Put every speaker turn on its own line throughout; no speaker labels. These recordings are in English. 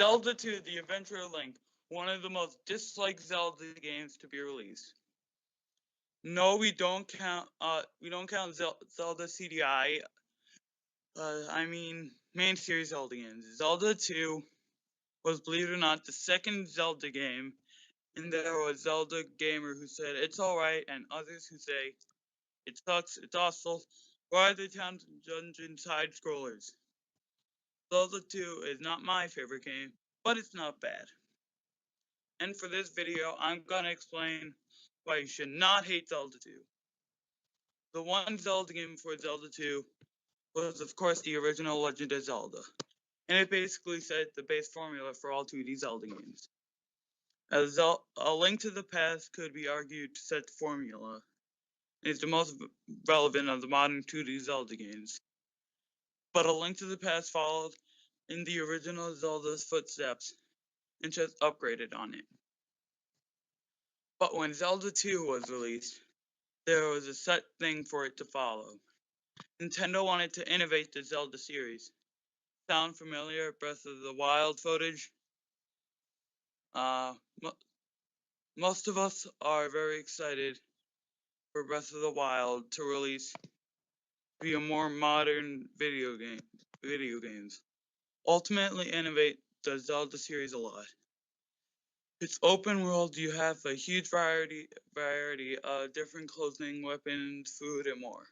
Zelda 2: The Adventure of Link, one of the most disliked Zelda games to be released. No, we don't count Zelda CDI. I mean main series Zelda games. Zelda 2 was, believe it or not, the second Zelda game, and there was Zelda gamer who said it's alright, and others who say it sucks, it's awful. Why are the town dungeon side scrollers? Zelda 2 is not my favorite game, but it's not bad. And for this video, I'm gonna explain why you should not hate Zelda 2. The one Zelda game before Zelda 2 was, of course, the original Legend of Zelda, and it basically set the base formula for all 2D Zelda games. A Link to the Past could be argued to set the formula, and is the most relevant of the modern 2D Zelda games. But A Link to the Past followed in the original Zelda's footsteps and just upgraded on it. But when Zelda 2 was released, there was a set thing for it to follow. Nintendo wanted to innovate the Zelda series. Sound familiar? Breath of the Wild footage? Most of us are very excited for Breath of the Wild to release via more modern video games. Ultimately innovate the Zelda series a lot. It's open world, you have a huge variety of different clothing, weapons, food, and more.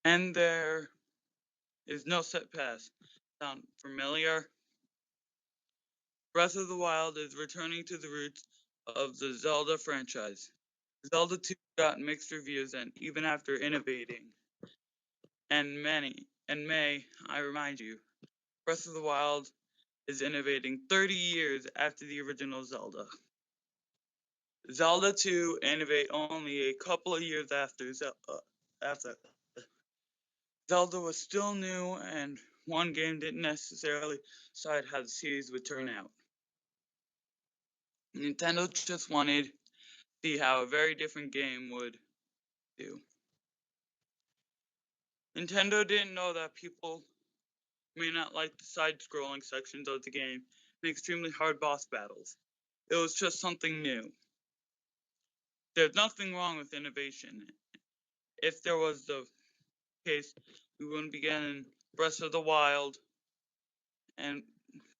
And there is no set path. Sound familiar? Breath of the Wild is returning to the roots of the Zelda franchise. Zelda 2 got mixed reviews, and even after innovating, and may I remind you, Breath of the Wild is innovating 30 years after the original Zelda. Zelda 2 innovate only a couple of years after Zelda was still new, and one game didn't necessarily decide how the series would turn out. Nintendo just wanted to see how a very different game would do. Nintendo didn't know that people may not like the side-scrolling sections of the game and extremely hard boss battles. It was just something new. There's nothing wrong with innovation. If there was the case, we wouldn't be getting Breath of the Wild, and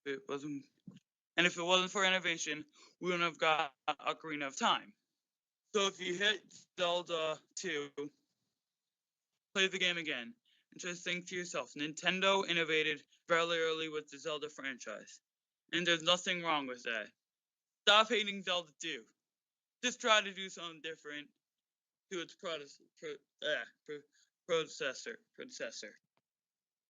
if it wasn't for innovation, we wouldn't have got Ocarina of Time. So if you hit Zelda 2, play the game again, and just think to yourself, Nintendo innovated fairly early with the Zelda franchise, and there's nothing wrong with that. Stop hating Zelda 2. Just try to do something different to its predecessor.